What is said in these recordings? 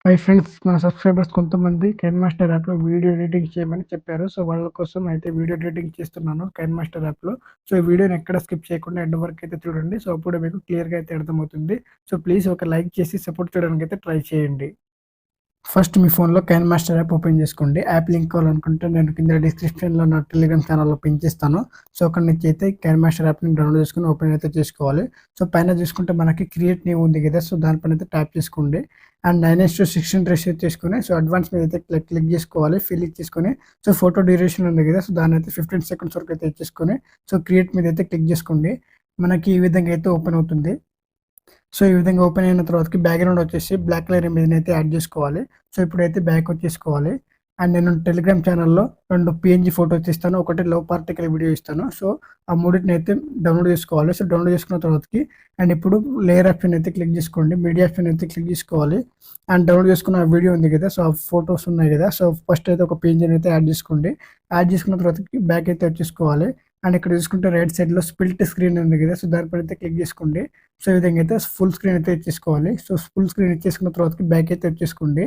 Hi friends, మన subscribers కొంతమంది Kine master యాప్‌లో వీడియో ఎడిటింగ్ చేయమని చెప్పారు. సో, వాళ్ళ కోసం అయితే వీడియో ఎడిటింగ్ చేస్తున్నాను కైన్ మాస్టర్ యాప్‌లో. సో, ఈ వీడియోని ఎక్కడ స్కిప్ చేయకుండా ఎండ్ వరకు అయితే చూడండి. సో, అప్పుడు మీకు క్లియర్‌గా అయితే అర్థమవుతుంది. సో, ప్లీజ్ ఒక లైక్ చేసి సపోర్ట్ చేయడానికైతే ట్రై చేయండి. ఫస్ట్ మీ ఫోన్‌లో కైన్ మాస్టర్ యాప్ ఓపెన్ చేసుకోండి. యాప్ లింక్ కావాలనుకుంటే నేను కింద డిస్క్రిప్షన్‌లో నా టెలిగ్రామ్ ఛానెల్‌లో పిన్ చేస్తాను. సో, అక్కడి నుంచి అయితే కైన్ మాస్టర్ యాప్‌ని డౌన్‌లోడ్ చేసుకొని ఓపెన్ అయితే చేసుకోవాలి. సో, పైన చూసుకుంటే మనకి క్రియేట్ న్యూ ఉంది కదా! సో, దానిపైన అయితే ట్యాప్ చేసుకోండి. అండ్ 9:16 రేషియో చేసుకొని సో, అడ్వాన్స్ మీద అయితే క్లిక్ చేసుకోవాలి. ఫిల్ ఇచ్చేసుకొని సో, ఫోటో డ్యూరేషన్ ఉంది కదా! సో, దాన్నైతే 15 సెకండ్స్ వరకు అయితే ఇచ్చేసుకొని సో, క్రియేట్ మీద అయితే క్లిక్ చేసుకోండి. మనకి ఈ విధంగా అయితే ఓపెన్ అవుతుంది. సో, ఈ విధంగా ఓపెన్ అయిన తర్వాతకి బ్యాక్‌గ్రౌండ్ వచ్చేసి బ్లాక్ కలర్ ఇమేజ్‌నైతే యాడ్ చేసుకోవాలి. సో, ఇప్పుడైతే బ్యాక్ వచ్చేసుకోవాలి. అండ్ నేను టెలిగ్రామ్ ఛానెల్‌లో 2 పీఎన్‌జీ ఫోటోస్ ఇస్తాను. ఒకటి లో పార్టికల్ వీడియో ఇస్తాను. సో, ఆ మూడిటినైతే డౌన్‌లోడ్ చేసుకోవాలి. సో, డౌన్‌లోడ్ చేసుకున్న తర్వాతకి అండ్ ఇప్పుడు లేయర్ ఆప్షన్ అయితే క్లిక్ చేసుకోండి. మీడియా ఆప్షన్ అయితే క్లిక్ చేసుకోవాలి. అండ్ డౌన్‌లోడ్ చేసుకున్న ఆ వీడియో ఉంది కదా! సో, ఆ ఫోటోస్ ఉన్నాయి కదా! సో, ఫస్ట్ అయితే ఒక పీఎన్‌జీని అయితే యాడ్ చేసుకోండి. యాడ్ చేసుకున్న తర్వాతకి బ్యాక్ అయితే వచ్చేసుకోవాలి. అండ్ ఇక్కడ చూసుకుంటే రైట్ సైడ్‌లో స్ప్లిట్ స్క్రీన్ ఉంది కదా! సో, దానిపైన అయితే క్లిక్ చేసుకోండి. సో, ఈ విధంగా అయితే ఫుల్ స్క్రీన్ అయితే ఇచ్చేసుకోవాలి. సో, ఫుల్ స్క్రీన్ ఇచ్చేసుకున్న తర్వాతకి బ్యాక్ అయితే వచ్చేసుకోండి.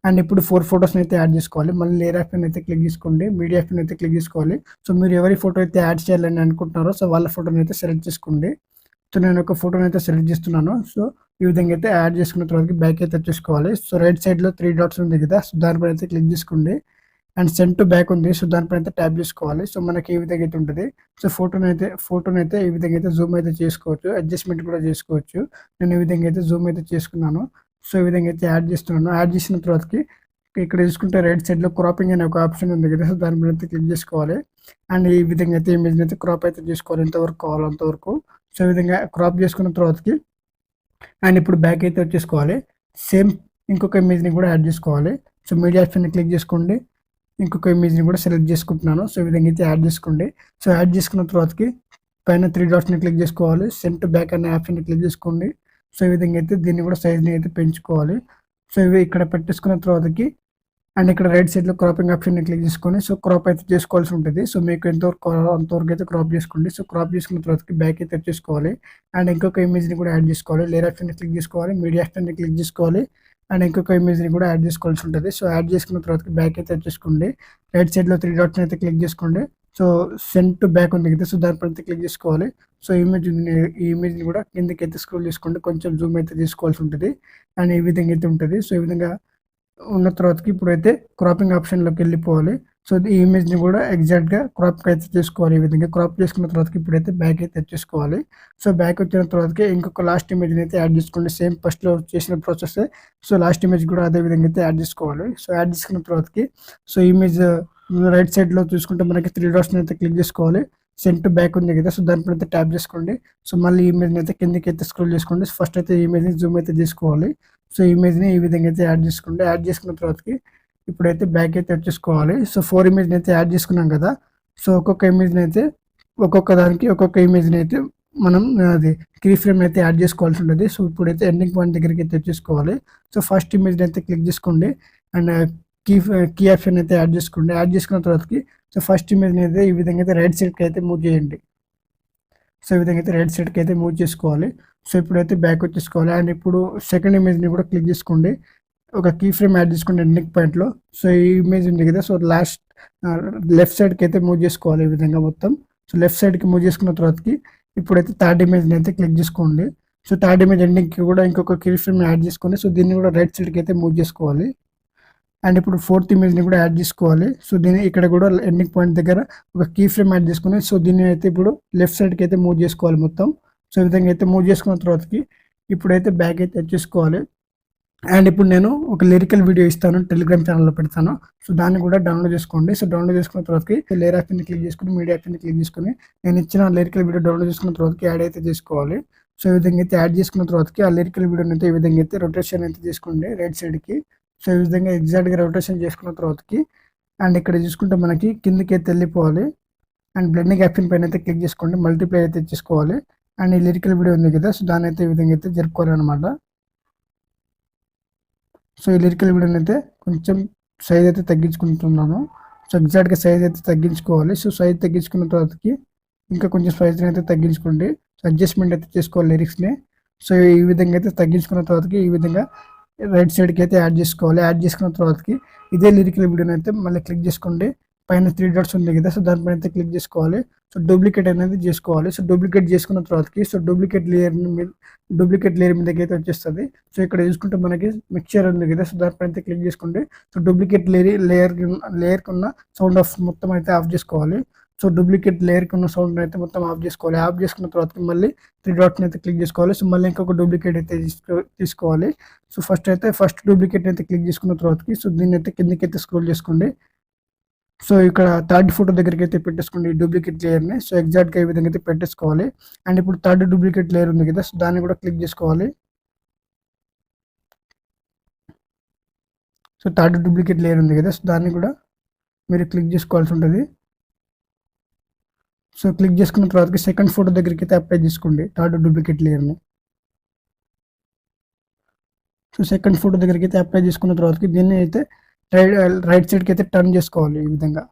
అండ్ ఇప్పుడు 4 ఫోటోస్‌ని అయితే యాడ్ చేసుకోవాలి. మళ్ళీ లేయర్ ఆప్షన్ అయితే క్లిక్ చేసుకోండి. మీడియా ఆప్షన్ అయితే క్లిక్ చేసుకోవాలి. సో, మీరు ఎవరి ఫోటో అయితే యాడ్ చేయాలని అనుకుంటున్నారో సో, వాళ్ళ ఫోటోని అయితే సెలెక్ట్ చేసుకోండి. సో, నేను ఒక ఫోటోని అయితే సెలెక్ట్ చేస్తున్నాను. సో, ఈ విధంగా అయితే యాడ్ చేసుకున్న తర్వాతకి బ్యాక్ అయితే వచ్చేసుకోవాలి. సో, రైట్ సైడ్‌లో 3 డాట్స్ ఉంది కదా! సో, దానిపైన అయితే క్లిక్ చేసుకోండి. అండ్ సెండ్ టు బ్యాక్ ఉంది. సో, దానిపైన అయితే ట్యాప్ చేసుకోవాలి. సో, మనకి ఈ విధంగా అయితే ఉంటది. సో, ఫోటోనైతే ఈ విధంగా అయితే జూమ్ అయితే చేసుకోవచ్చు. అడ్జస్ట్‌మెంట్ కూడా చేసుకోవచ్చు. నేను ఈ విధంగా అయితే జూమ్ అయితే చేసుకున్నాను. సో, ఈ విధంగా అయితే యాడ్ చేస్తున్నాను. యాడ్ చేసిన తర్వాతకి ఇక్కడ చూసుకుంటే రైట్ సైడ్‌లో క్రాపింగ్ అనే ఒక ఆప్షన్ ఉంది కదా! సో, దాని మీద అయితే క్లిక్ చేసుకోవాలి. అండ్ ఈ విధంగా అయితే ఇమేజ్‌ని అయితే క్రాప్ అయితే చేసుకోవాలి. ఎంతవరకు కావాలో అంతవరకు. సో, ఈ విధంగా క్రాప్ చేసుకున్న తర్వాతకి అండ్ ఇప్పుడు బ్యాక్ అయితే వచ్చేసుకోవాలి. సేమ్ ఇంకొక ఇమేజ్‌ని కూడా యాడ్ చేసుకోవాలి. సో, మీడియా ఆప్షన్‌ని క్లిక్ చేసుకోండి. ఇంకొక ఇమేజ్‌ని కూడా సెలెక్ట్ చేసుకుంటున్నాను. సో, ఈ విధంగా అయితే యాడ్ చేసుకోండి. సో, యాడ్ చేసుకున్న తర్వాతకి పైన 3 డాట్స్‌ని క్లిక్ చేసుకోవాలి. సెండ్ టు బ్యాక్ అనే ఆప్షన్‌ని క్లిక్ చేసుకోండి. సో, ఈ విధంగా అయితే దీన్ని కూడా సైజ్‌ని అయితే పెంచుకోవాలి. సో, ఇవి ఇక్కడ పెట్టేసుకున్న తర్వాతకి అండ్ ఇక్కడ రైట్ సైడ్‌లో క్రాపింగ్ ఆప్షన్‌ని క్లిక్ చేసుకొని సో, క్రాప్ అయితే చేసుకోవాల్సి ఉంటది. సో, మీకు ఎంతవరకు కావాలో అంతవరకు అయితే క్రాప్ చేసుకోండి. సో, క్రాప్ చేసుకున్న తర్వాతకి బ్యాక్ అయితే వచ్చేసుకోవాలి. అండ్ ఇంకొక ఇమేజ్‌ని కూడా యాడ్ చేసుకోవాలి. లేయర్ ఆప్షన్‌ని క్లిక్ చేసుకోవాలి. మీడియా ఆప్షన్‌ని క్లిక్ చేసుకోవాలి. అండ్ ఇంకొక ఇమేజ్‌ని కూడా యాడ్ చేసుకోవాల్సి ఉంటది. సో, యాడ్ చేసుకున్న తర్వాతకి బ్యాక్ అయితే వచ్చేసుకోండి. రైట్ సైడ్‌లో 3 డాట్స్‌ని అయితే క్లిక్ చేసుకోండి. సో, సెండ్ టు బ్యాక్ ఉంది కదా! సో, దానిపైన అయితే క్లిక్ చేసుకోవాలి. సో, ఈ ఇమేజ్‌ని కూడా కిందకైతే స్క్రోల్ చేసుకోండి. కొంచెం జూమ్ అయితే తీసుకోవాల్సి ఉంటది. అండ్ ఈ విధంగా అయితే ఉంటది. సో, ఈ విధంగా ఉన్న తర్వాతకి ఇప్పుడైతే క్రాపింగ్ ఆప్షన్‌లోకెళ్ళిపోవాలి. సో, ఈ ఇమేజ్‌ని కూడా ఎగ్జాక్ట్‌గా క్రాప్ అయితే చేసుకోవాలి. ఈ విధంగా క్రాప్ చేసుకున్న తర్వాతకి ఇప్పుడైతే బ్యాక్ అయితే వచ్చేసుకోవాలి. సో, బ్యాక్ వచ్చిన తర్వాతకి ఇంకొక లాస్ట్ ఇమేజ్‌ని అయితే యాడ్ చేసుకోండి. సేమ్ ఫస్ట్‌లో చేసిన ప్రాసెస్సే. సో, లాస్ట్ ఇమేజ్ కూడా అదే విధంగా అయితే యాడ్ చేసుకోవాలి. సో, యాడ్ చేసుకున్న తర్వాతకి సో, ఇమేజ్ రైట్ సైడ్‌లో చూసుకుంటే మనకి 3 డాట్స్‌ని అయితే క్లిక్ చేసుకోవాలి. సెండ్ టు బ్యాక్ ఉంది కదా! సో, దానిపైన అయితే ట్యాప్ చేసుకోండి. సో, మళ్ళీ ఇమేజ్‌ని అయితే కిందకైతే స్క్రోల్ చేసుకోండి. ఫస్ట్ అయితే ఇమేజ్‌ని జూమ్ అయితే చేసుకోవాలి. సో, ఇమేజ్‌ని ఈ విధంగా అయితే యాడ్ చేసుకోండి. యాడ్ చేసుకున్న తర్వాతకి ఇప్పుడైతే బ్యాక్ అయితే వచ్చేసుకోవాలి. సో, 4 ఇమేజ్‌ని అయితే యాడ్ చేసుకున్నాం కదా! సో, ఒక్కొక్క ఇమేజ్‌ని అయితే ఒక్కొక్క దానికి ఒక్కొక్క ఇమేజ్‌ని అయితే మనం అది కీ ఫ్రేమ్ అయితే యాడ్ చేసుకోవాల్సి ఉంటది. సో, ఇప్పుడైతే ఎండింగ్ పాయింట్ దగ్గరికి అయితే వచ్చేసుకోవాలి. సో, ఫస్ట్ ఇమేజ్‌ని అయితే క్లిక్ చేసుకోండి. అండ్ కీ ఆప్షన్ అయితే యాడ్ చేసుకోండి. యాడ్ చేసుకున్న తర్వాతకి సో, ఫస్ట్ ఇమేజ్‌ని అయితే ఈ విధంగా అయితే రైట్ సైడ్‌కి అయితే మూవ్ చేయండి. సో, ఈ విధంగా అయితే రైట్ సైడ్‌కి అయితే మూవ్ చేసుకోవాలి. సో, ఇప్పుడైతే బ్యాక్ వచ్చేసుకోవాలి. అండ్ ఇప్పుడు సెకండ్ ఇమేజ్‌ని కూడా క్లిక్ చేసుకోండి. ఒక కీ ఫ్రేమ్ యాడ్ చేసుకోండి ఎండింగ్ పాయింట్‌లో. సో, ఈ ఇమేజ్ ఉంది కదా! సో, లెఫ్ట్ సైడ్‌కి అయితే మూవ్ చేసుకోవాలి ఈ విధంగా మొత్తం. సో, లెఫ్ట్ సైడ్‌కి మూవ్ చేసుకున్న తర్వాతకి ఇప్పుడైతే థర్డ్ ఇమేజ్‌ని అయితే క్లిక్ చేసుకోండి. సో, థర్డ్ ఇమేజ్ ఎండింగ్‌కి కూడా ఇంకొక కీ ఫ్రేమ్ యాడ్ చేసుకొని సో, దీన్ని కూడా రైట్ సైడ్‌కి అయితే మూవ్ చేసుకోవాలి. అండ్ ఇప్పుడు ఫోర్త్ ఇమేజ్‌ని కూడా యాడ్ చేసుకోవాలి. సో, దీన్ని ఇక్కడ కూడా ఎండింగ్ పాయింట్ దగ్గర ఒక కీ ఫ్రేమ్ యాడ్ చేసుకొని సో, దీన్ని అయితే ఇప్పుడు లెఫ్ట్ సైడ్‌కి అయితే మూవ్ చేసుకోవాలి మొత్తం. సో, ఈ విధంగా అయితే మూవ్ చేసుకున్న తర్వాతకి ఇప్పుడైతే బ్యాక్ అయితే వచ్చేసుకోవాలి. అండ్ ఇప్పుడు నేను ఒక లిరికల్ వీడియో ఇస్తాను. టెలిగ్రామ్ ఛానెల్‌లో పెడతాను. సో, దాన్ని కూడా డౌన్‌లోడ్ చేసుకోండి. సో, డౌన్‌లోడ్ చేసుకున్న తర్వాతకి లేయర్ ఆప్షన్‌ని క్లిక్ చేసుకొని, మీడియా ఆప్షన్‌ని క్లిక్ చేసుకొని, నేను ఇచ్చిన లిరికల్ వీడియో డౌన్‌లోడ్ చేసుకున్న తర్వాతకి యాడ్ అయితే చేసుకోవాలి. సో, ఈ విధంగా అయితే యాడ్ చేసుకున్న తర్వాతకి ఆ లిరికల్ వీడియోని అయితే ఈ విధంగా అయితే రొటేషన్ అయితే చేసుకోండి రైట్ సైడ్‌కి. సో, ఈ విధంగా ఎగ్జాక్ట్‌గా రొటేషన్ చేసుకున్న తర్వాతకి అండ్ ఇక్కడ చూసుకుంటే మనకి కిందకైతే వెళ్ళిపోవాలి. అండ్ బ్లెండింగ్ ఆప్షన్ పైన అయితే క్లిక్ చేసుకోండి. మల్టిప్లై అయితే చేసుకోవాలి. అండ్ ఈ లిరికల్ వీడియో ఉంది కదా! సో, దాన్ని అయితే ఈ విధంగా అయితే జరుపుకోవాలనమాట. సో, ఈ లిరికల్ వీడియోని అయితే కొంచెం సైజ్ అయితే తగ్గించుకుంటున్నాను. సో, ఎగ్జాక్ట్‌గా సైజ్ అయితే తగ్గించుకోవాలి. సో, సైజ్ తగ్గించుకున్న తర్వాతకి ఇంకా కొంచెం సైజ్‌ని అయితే తగ్గించుకోండి. సో, అడ్జస్ట్‌మెంట్ అయితే చేసుకోవాలి లిరిక్స్‌ని. సో, ఈ విధంగా అయితే తగ్గించుకున్న తర్వాతకి ఈ విధంగా రైట్ సైడ్కి అయితే యాడ్ చేసుకోవాలి. యాడ్ చేసుకున్న తర్వాతకి ఇదే లిరికల్ వీడియోని అయితే మళ్ళీ క్లిక్ చేసుకోండి. పైన 3 డాట్స్ ఉంది కదా, సో దానిపైన అయితే క్లిక్ చేసుకోవాలి. సో డూప్లికేట్ అనేది చేసుకోవాలి. సో డూప్లికేట్ చేసుకున్న తర్వాతకి సో డూప్లికేట్ లేయర్ మీదకి అయితే వచ్చేస్తుంది. సో ఇక్కడ చూసుకుంటే మనకి మిక్చర్ ఉంది కదా, సో దానిపైన అయితే క్లిక్ చేసుకోండి. సో డూప్లికేట్ లేయర్కి ఉన్న సౌండ్ ఆఫ్ మొత్తం అయితే ఆఫ్ చేసుకోవాలి. సో డూప్లికేట్ లేయర్కి ఉన్న సౌండ్ అయితే మొత్తం ఆఫ్ చేసుకోవాలి. ఆఫ్ చేసుకున్న తర్వాత మళ్ళీ 3 డాట్స్ని అయితే క్లిక్ చేసుకోవాలి. సో మళ్ళీ ఇంకొక డూప్లికేట్ అయితే తీసుకోవాలి. సో ఫస్ట్ డూప్లికేట్ అయితే క్లిక్ చేసుకున్న తర్వాతకి సో దీన్ని అయితే కిందకి అయితే స్క్రోల్ చేసుకోండి. సో ఇక్కడ థర్డ్ ఫోటో దగ్గరికి అయితే పెట్టేసుకోండి ఈ డూప్లికేట్ లేయర్ని. సో ఎగ్జాక్ట్గా ఈ విధంగా అయితే పెట్టేసుకోవాలి. అండ్ ఇప్పుడు థర్డ్ డూప్లికేట్ లేయర్ ఉంది కదా, సో దాన్ని కూడా క్లిక్ చేసుకోవాలి. సో థర్డ్ డూప్లికేట్ లేయర్ ఉంది కదా, సో దాన్ని కూడా మీరు క్లిక్ చేసుకోవాల్సి ఉంటుంది. సో క్లిక్ చేసుకున్న తర్వాత సెకండ్ ఫోటో దగ్గరికి అయితే అప్లై చేసుకోండి థర్డ్ డూప్లికేట్ లేయర్ని. సో సెకండ్ ఫోటో దగ్గరికి అయితే అప్లై చేసుకున్న తర్వాత దీన్ని అయితే రైట్ సైడ్కి అయితే టర్న్ చేసుకోవాలి. ఈ విధంగా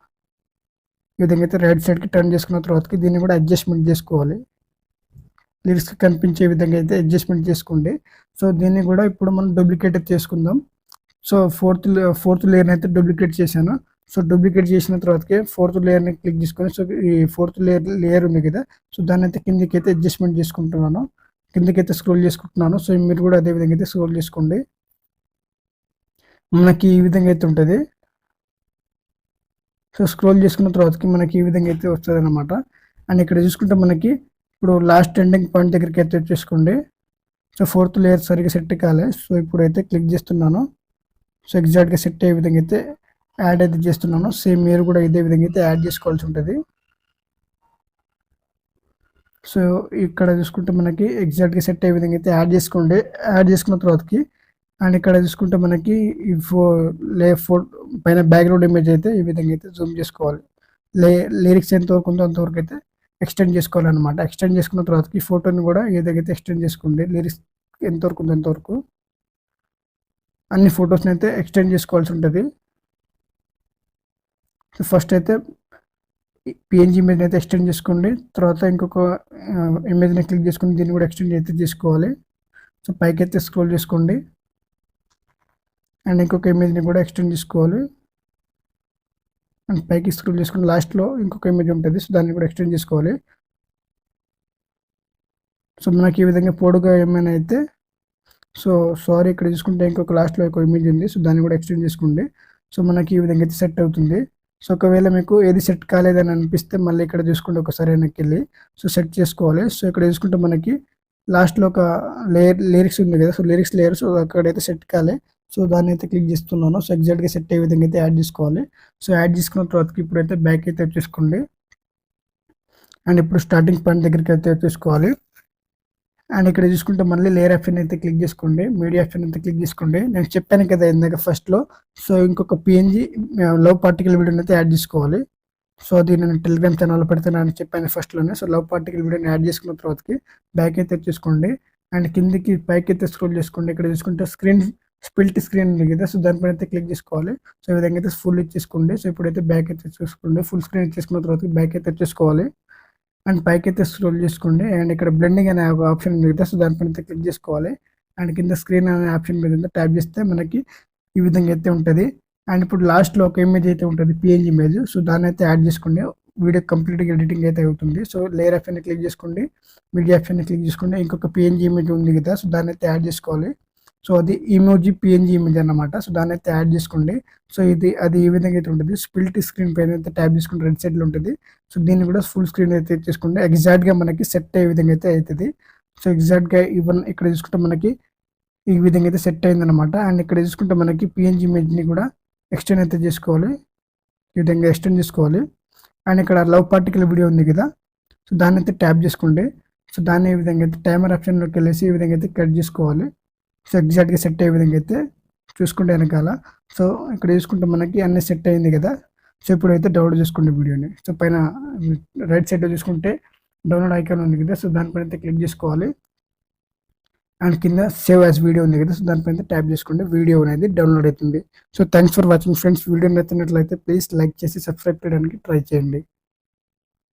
అయితే రైట్ సైడ్కి టర్న్ చేసుకున్న తర్వాత దీన్ని కూడా అడ్జస్ట్మెంట్ చేసుకోవాలి. లిరిక్స్ కనిపించే విధంగా అయితే అడ్జస్ట్మెంట్ చేసుకోండి. సో దీన్ని కూడా ఇప్పుడు మనం డూప్లికేట్ చేసుకుందాం. సో ఫోర్త్ లేయర్ని అయితే డూప్లికేట్ చేశాను. సో డూప్లికేట్ చేసిన తర్వాతకి ఫోర్త్ లేయర్ని క్లిక్ చేసుకొని సో ఈ ఫోర్త్ లేయర్ ఉంది కదా, సో దాన్ని అయితే కిందకి అయితే అడ్జస్ట్మెంట్ చేసుకుంటున్నాను. కిందకైతే స్క్రోల్ చేసుకుంటున్నాను. సో మీరు కూడా అదే విధంగా అయితే స్క్రోల్ చేసుకోండి. మనకి ఈ విధంగా అయితే ఉంటుంది. సో స్క్రోల్ చేసుకున్న తర్వాతకి మనకి ఈ విధంగా అయితే వస్తుంది అనమాట. అండ్ ఇక్కడ చూసుకుంటే మనకి ఇప్పుడు లాస్ట్ ఎండింగ్ పాయింట్ దగ్గరికి అయితే వచ్చేసుకోండి. సో ఫోర్త్ లేయర్ సరిగ్గా సెట్ కాలే. సో ఇప్పుడైతే క్లిక్ చేస్తున్నాను. సో ఎగ్జాక్ట్గా సెట్ అయ్యే విధంగా అయితే యాడ్ అయితే చేస్తున్నాను. సేమ్ మీరు కూడా ఇదే విధంగా అయితే యాడ్ చేసుకోవాల్సి ఉంటుంది. సో ఇక్కడ చూసుకుంటే మనకి ఎగ్జాక్ట్గా సెట్ అయ్యే విధంగా అయితే యాడ్ చేసుకోండి. యాడ్ చేసుకున్న తర్వాతకి అండ్ ఇక్కడ చూసుకుంటే మనకి ఈ పైన బ్యాక్గ్రౌండ్ ఇమేజ్ అయితే ఈ విధంగా అయితే జూమ్ చేసుకోవాలి. లిరిక్స్ ఎంతవరకు ఉందో అంతవరకు అయితే ఎక్స్టెండ్ చేసుకోవాలన్నమాట. ఎక్స్టెండ్ చేసుకున్న తర్వాత ఈ ఫోటోని కూడా ఏదైతే ఎక్స్టెండ్ చేసుకోండి. లిరిక్స్ ఎంతవరకు ఉందో అంతవరకు అన్ని ఫొటోస్ని అయితే ఎక్స్టెండ్ చేసుకోవాల్సి ఉంటుంది. సో ఫస్ట్ అయితే పిఎన్జీ ఇమేజ్ని అయితే ఎక్స్టెండ్ చేసుకోండి. తర్వాత ఇంకొక ఇమేజ్ని క్లిక్ చేసుకుని దీన్ని కూడా ఎక్స్టెండ్ అయితే చేసుకోవాలి. సో పైకి అయితే స్క్రోల్ చేసుకోండి. అండ్ ఇంకొక ఇమేజ్ని కూడా ఎక్స్టెండ్ చేసుకోవాలి. అండ్ పైకి స్క్రోల్ చేసుకుని లాస్ట్లో ఇంకొక ఇమేజ్ ఉంటుంది. సో దాన్ని కూడా ఎక్స్టెండ్ చేసుకోవాలి. సో మనకి ఈ విధంగా పొడుగా ఏమైనా అయితే సో సారీ ఇక్కడ చూసుకుంటే ఇంకొక లాస్ట్లో ఒక ఇమేజ్ ఉంది. సో దాన్ని కూడా ఎక్స్టెండ్ చేసుకోండి. సో మనకి ఈ విధంగా అయితే సెట్ అవుతుంది. సో ఒకవేళ మీకు ఏది సెట్ కాలేదని అనిపిస్తే మళ్ళీ ఇక్కడ చూసుకుంటే ఒకసారి వెనక్కి వెళ్ళి సో సెట్ చేసుకోవాలి. సో ఇక్కడ చూసుకుంటే మనకి లాస్ట్లో ఒక లిరిక్స్ ఉంది కదా, సో లిరిక్స్ లేయర్ సో అక్కడైతే సెట్ కాలే. సో దాన్ని అయితే క్లిక్ చేస్తున్నాను. సో ఎగ్జాక్ట్గా సెట్ అయ్యే విధంగా అయితే యాడ్ చేసుకోవాలి. సో యాడ్ చేసుకున్న తర్వాతకి ఇప్పుడైతే బ్యాక్ అయితే వచ్చేసుకోండి. అండ్ ఇప్పుడు స్టార్టింగ్ పాయింట్ దగ్గరికి అయితే వచ్చేసుకోవాలి. అండ్ ఇక్కడ చూసుకుంటే మళ్ళీ లేయర్ ఆప్షన్ అయితే క్లిక్ చేసుకోండి. మీడియా ఆప్షన్ అయితే క్లిక్ చేసుకోండి. నేను చెప్పాను కదా ఇందాక ఫస్ట్లో. సో ఇంకొక పిఎన్జీ లవ్ పార్టికల్ వీడియోని అయితే యాడ్ చేసుకోవాలి. సో అది నేను టెలిగ్రామ్ ఛానల్లో పెడతానని చెప్పాను ఫస్ట్లోనే. సో లవ్ పార్టికల్ వీడియోని యాడ్ చేసుకున్న తర్వాతకి బ్యాక్ అయితే వచ్చేసుకోండి. అండ్ కిందికి పైకి అయితే స్క్రోల్ చేసుకోండి. ఇక్కడ చూసుకుంటే స్ప్లిట్ స్క్రీన్ ఉంది కదా, సో దానిపైన అయితే క్లిక్ చేసుకోవాలి. సో ఈ విధంగా అయితే ఫుల్ ఇచ్చేసుకోండి. సో ఇప్పుడైతే బ్యాక్ అయితే చూసుకోండి. ఫుల్ స్క్రీన్ ఇచ్చేసుకున్న తర్వాత బ్యాక్ అయితే వచ్చేసుకోవాలి. అండ్ పైకి అయితే స్క్రోల్ చేసుకోండి. అండ్ ఇక్కడ బ్లెండింగ్ అనే ఒక ఆప్షన్ ఉంది కదా, సో దానిపైన అయితే క్లిక్ చేసుకోవాలి. అండ్ కింద స్క్రీన్ అనే ఆప్షన్ మీద ట్యాప్ చేస్తే మనకి ఈ విధంగా అయితే ఉంటుంది. అండ్ ఇప్పుడు లాస్ట్లో ఒక ఇమేజ్ అయితే ఉంటుంది, పిఎన్జీ ఇమేజ్. సో దాన్ని అయితే యాడ్ చేసుకోండి. వీడియో కంప్లీట్గా ఎడిటింగ్ అయితే అవుతుంది. సో లేయర్ ఆప్షన్ క్లిక్ చేసుకోండి. మీడియా ఆప్షన్ క్లిక్ చేసుకోండి. ఇంకొక పిఎన్జీ ఇమేజ్ ఉంది కదా, సో దాన్ని అయితే యాడ్ చేసుకోవాలి. సో అది ఇమోజీ పిఎన్జీ ఇమేజ్ అన్నమాట. సో దాన్ని అయితే యాడ్ చేసుకోండి. సో అది ఈ విధంగా అయితే ఉంటుంది. స్ప్లిట్ స్క్రీన్ పైన అయితే ట్యాప్ చేసుకుంటే రెడ్ సైడ్లో ఉంటుంది. సో దీన్ని కూడా ఫుల్ స్క్రీన్ అయితే చేసుకోండి. ఎగ్జాక్ట్గా మనకి సెట్ అయ్యే విధంగా అయితే అవుతుంది. సో ఎగ్జాక్ట్గా ఇక్కడ చూసుకుంటే మనకి ఈ విధంగా అయితే సెట్ అయిందనమాట. అండ్ ఇక్కడ చూసుకుంటే మనకి పిఎన్జీ ఇమేజ్ని కూడా ఎక్స్టెండ్ అయితే చేసుకోవాలి. ఈ విధంగా ఎక్స్టెండ్ చేసుకోవాలి. అండ్ ఇక్కడ లవ్ పార్టికల్ వీడియో ఉంది కదా, సో దాన్ని అయితే ట్యాప్ చేసుకోండి. సో దాన్ని ఈ విధంగా అయితే టైమర్ ఆప్షన్లోకి వెళ్ళేసి ఈ విధంగా అయితే కట్ చేసుకోవాలి. సో ఎగ్జాక్ట్గా సెట్ అయ్యే విధంగా అయితే చూసుకుంటే వెనకాల. సో ఇక్కడ చూసుకుంటే మనకి అన్నీ సెట్ అయింది కదా. సో ఇప్పుడైతే డౌన్లోడ్ చేసుకోండి వీడియోని. సో పైన రైట్ సైడ్లో చూసుకుంటే డౌన్లోడ్ ఐకాన్ ఉంది కదా, సో దానిపైన అయితే క్లిక్ చేసుకోవాలి. అండ్ కింద సేవ్ యాజ్ వీడియో ఉంది కదా, సో దానిపైన ట్యాప్ చేసుకోండి. వీడియో అనేది డౌన్లోడ్ అవుతుంది. So thanks for watching friends. Video నచ్చినట్లయితే ప్లీజ్ లైక్ చేసి సబ్స్క్రైబ్ చేయడానికి ట్రై చేయండి.